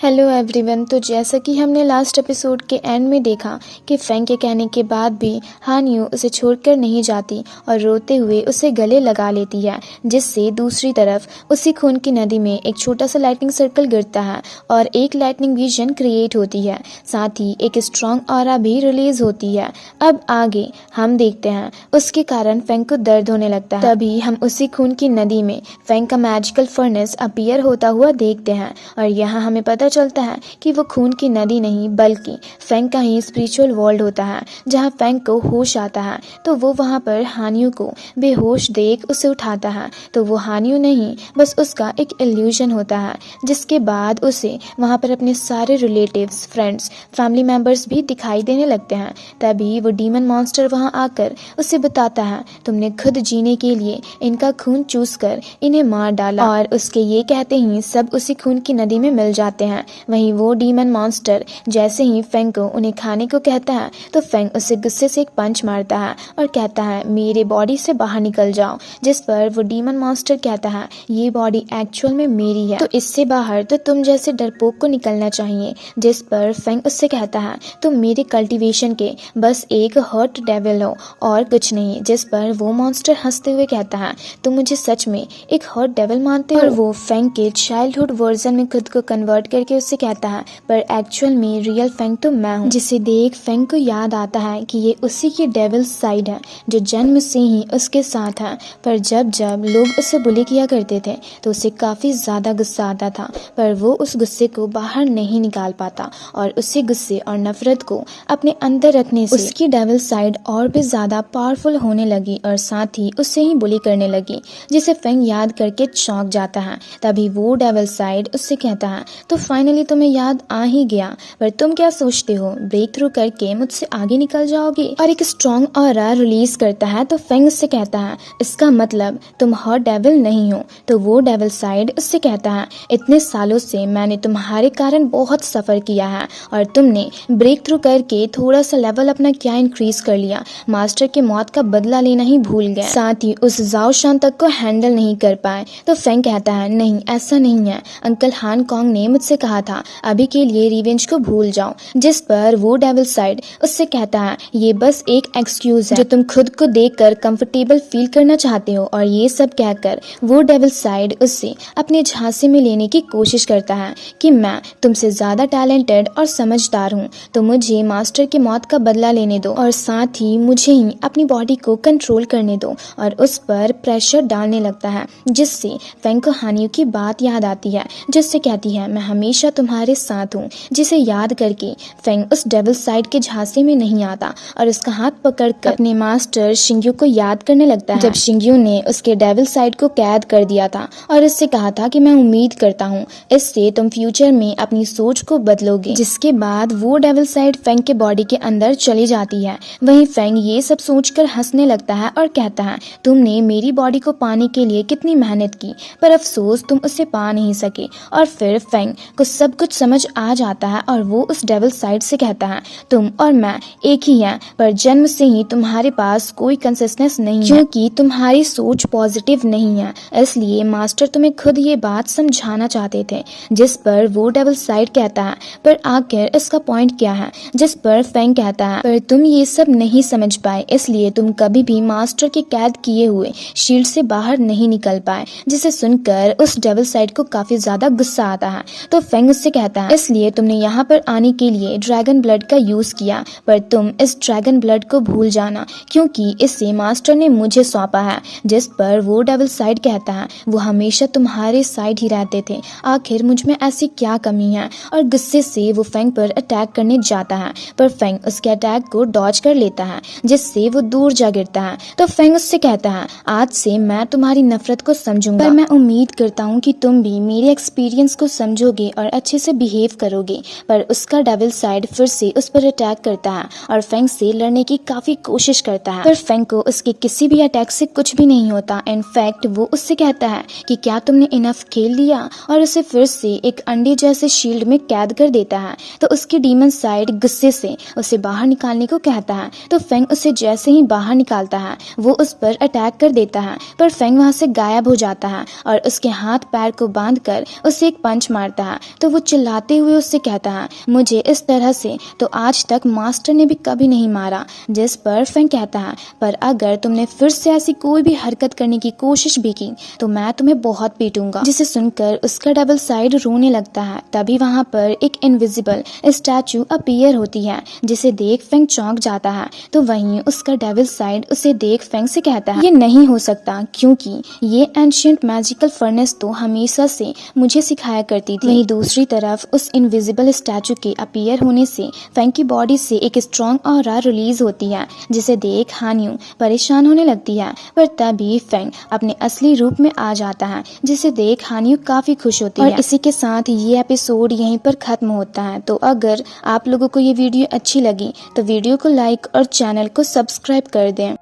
Hello everyone. तो जैसा कि हमने लास्ट एपिसोड के एंड में देखा कि फेंग के कहने के बाद भी हान यू उसे छोड़कर नहीं जाती और रोते हुए उसे गले लगा लेती है, जिससे दूसरी तरफ उसी खून की नदी में एक छोटा सा लाइटनिंग सर्कल गिरता है और एक लाइटनिंग विजन क्रिएट होती है। साथ ही एक स्ट्रॉन्ग ऑरा भी रिलीज होती है। अब आगे हम देखते हैं उसके कारण फेंग को दर्द होने लगता है। तभी हम उसी खून की नदी में फेंग का मैजिकल फर्नेस अपीयर होता हुआ देखते हैं और यहाँ हमें पता चलता है कि वो खून की नदी नहीं बल्कि फेंग का ही स्पिरिचुअल वर्ल्ड होता है, जहाँ फेंग को होश आता है तो वो वहाँ पर हान यू को बेहोश देख उसे उठाता है। तो वो हान यू नहीं बस उसका एक इल्यूजन होता है, जिसके बाद उसे वहाँ पर अपने सारे रिलेटिव्स, फ्रेंड्स, फैमिली मेंबर्स भी दिखाई देने लगते हैं। तभी वो डीमन मॉन्स्टर वहाँ आकर उसे बताता है, तुमने खुद जीने के लिए इनका खून चूस कर इन्हें मार डाला। और उसके ये कहते ही सब उसी खून की नदी में मिल जाते हैं। वहीं वो डीमन मॉन्स्टर जैसे ही फेंग को उन्हें खाने को कहता है तो फेंग उसे गुस्से से एक पंच मारता है और कहता है मेरे बॉडी से बाहर निकल जाओ, जिस पर वो डीमन मॉन्स्टर कहता है ये बॉडी एक्चुअल में मेरी है, तो इससे बाहर तो तुम जैसे डरपोक को निकलना चाहिए। जिस पर फेंग उससे कहता है तुम मेरे कल्टीवेशन के बस एक हर्ट डेविल हो और कुछ नहीं। जिस पर वो मॉन्स्टर हंसते हुए कहता है तुम मुझे सच में एक हर्ट डेविल मानते हो? और वो फेंग के चाइल्डहुड वर्जन में खुद को कन्वर्ट करके उससे कहता है पर एक्चुअल में रियल फेंग तो मैं हूँ। जिसे देख फेंग को याद आता है कि ये उसी की डेविल साइड है जो जन्म से ही उसके साथ है। पर जब जब लोग उसे बुली किया करते थे तो उसे काफी ज्यादा गुस्सा आता था, पर वो उस गुस्से को बाहर नहीं निकाल पाता और उसी गुस्से और नफरत को अपने अंदर रखने से उसकी डेविल साइड और भी ज्यादा पावरफुल होने लगी और साथ ही उससे ही बुली करने लगी, जिसे फेंग याद करके चौंक जाता है। तभी वो डेविल साइड उससे कहता है तो फाइनली तुम्हें याद आ ही गया, पर तुम क्या सोचते हो ब्रेक थ्रू करके मुझसे आगे निकल जाओगे? और एक स्ट्रॉन्ग ऑरा रिलीज करता है तो फेंग उससे कहता है इसका मतलब तुम हॉट डेविल नहीं हो। तो वो डेविल साइड उससे कहता है इतने सालों से मैंने तुम्हारे कारण बहुत सफर किया है और तुमने ब्रेक थ्रू करके थोड़ा सा लेवल अपना क्या इंक्रीज कर लिया, मास्टर के मौत का बदला लेना ही भूल गए, साथ ही उस जाओ शान तक को हैंडल नहीं कर पाए। तो फेंग कहता है नहीं ऐसा नहीं है, अंकल हान कॉन्ग ने मुझसे कहा था अभी के लिए रिवेंज को भूल जाओ। जिस पर वो डेविल साइड उससे कहता है ये बस एक एक्सक्यूज है जो तुम खुद को देखकर कंफर्टेबल फील करना चाहते हो। और ये सब कहकर वो डेविल साइड उससे अपने झांसे में लेने की कोशिश करता है कि मैं तुमसे ज्यादा टैलेंटेड और समझदार हूँ, तो मुझे मास्टर की मौत का बदला लेने दो और साथ ही मुझे ही अपनी बॉडी को कंट्रोल करने दो। और उस पर प्रेशर डालने लगता है, जिससे फेंग को हान यू की बात याद आती है, जिससे कहती है मैं हमेशा तुम्हारे साथ हूँ। जिसे याद करके फेंग उस डेविल साइड के झांसे में नहीं आता और उसका हाथ पकड़कर अपने मास्टर शिंग्यू को याद करने लगता है, जब शिंग्यू ने उसके डेविल साइड को कैद कर दिया था और उससे कहा था कि मैं उम्मीद करता हूँ इससे तुम फ्यूचर में अपनी सोच को बदलोगे। जिसके बाद वो डेविल साइड फेंग के बॉडी के अंदर चली जाती है। वहीं फेंग ये सब सोचकर हंसने लगता है और कहता है तुमने मेरी बॉडी को पाने के लिए कितनी मेहनत की, पर अफसोस तुम उसे पा नहीं सके। और फिर फेंग को सब कुछ समझ आ जाता है और वो उस डेविल साइड से कहता है तुम और मैं एक ही हैं, पर जन्म से ही तुम्हारे पास कोई कंसिस्टेंस नहीं है क्योंकि तुम्हारी सोच पॉजिटिव नहीं है, इसलिए मास्टर तुम्हें खुद ये बात समझाना चाहते थे। जिस पर वो डेविल साइड कहता है पर आखिर इसका पॉइंट क्या है? जिस पर फेंग कहता है पर तुम ये सब नहीं समझ पाए, इसलिए तुम कभी भी मास्टर के कैद किए हुए शील्ड से बाहर नहीं निकल पाए। जिसे सुनकर उस डेविल साइड को काफी ज्यादा गुस्सा आता है। तो फेंग उससे कहता है इसलिए तुमने यहाँ पर आने के लिए ड्रैगन ब्लड का यूज किया, पर तुम इस ड्रैगन ब्लड को भूल जाना क्योंकि इसे मास्टर ने मुझे सौंपा है। जिस पर वो डेविल साइड कहता है वो हमेशा तुम्हारे साइड ही रहते थे, आखिर मुझ में ऐसी क्या कमी है? और गुस्से से वो फेंग पर अटैक करने जाता है, पर फेंग उसके अटैक को डॉज कर लेता है, जिससे वो दूर जा गिरता है। तो फेंग उससे कहता है आज से मैं तुम्हारी नफरत को समझूंगा, पर मैं उम्मीद करता हूँ कि तुम भी मेरे एक्सपीरियंस को समझोगे और अच्छे से बिहेव करोगे। पर उसका डेविल साइड फिर से उस पर अटैक करता है और फेंग से लड़ने की काफी कोशिश करता है, पर फेंग को उसके किसी भी अटैक से कुछ भी नहीं होता। इनफैक्ट वो उससे कहता है कि क्या तुमने इनफ खेल लिया, और उसे फिर से एक अंडे जैसे शील्ड में कैद कर देता है। तो उसकी डीमन साइड गुस्से से उसे बाहर निकालने को कहता है, तो फेंग उसे जैसे ही बाहर निकालता है वो उस पर अटैक कर देता है, पर फेंग वहां से गायब हो जाता है और उसके हाथ पैर को बांधकर उसे एक पंच मारता है, तो वो चिल्लाते हुए उससे कहता है, मुझे इस तरह से तो आज तक मास्टर ने भी कभी नहीं मारा। जिस पर फेंग कहता है, पर अगर तुमने फिर से ऐसी कोई भी हरकत करने की कोशिश भी की तो मैं तुम्हें बहुत पीटूंगा। जिसे सुनकर उसका डबल साइड रोने लगता है। तभी वहाँ पर एक इनविजिबल स्टैचू अपीयर होती है, जिसे देख फेंग चौंक जाता है। तो वहीं उसका डेविल साइड उसे देख फेंग से कहता है, ये नहीं हो सकता, क्योंकि ये एंशिएंट मैजिकल फर्नेस तो हमेशा से मुझे सिखाया करती थी। वहीं दूसरी तरफ उस इनविजिबल स्टैचू के अपीयर होने से फेंग की बॉडी से एक स्ट्रॉन्ग ऑरा रिलीज होती है, जिसे देख हान यू परेशान होने लगती है। पर तभी फेंग अपने असली रूप में आ जाता है, जिसे देख हान यू काफी खुश होती है। और इसी के साथ ये एपिसोड यहीं पर खत्म होता है। तो अगर आप लोगों को ये वीडियो अच्छी लगी तो वीडियो को लाइक और चैनल को सब्सक्राइब कर दें।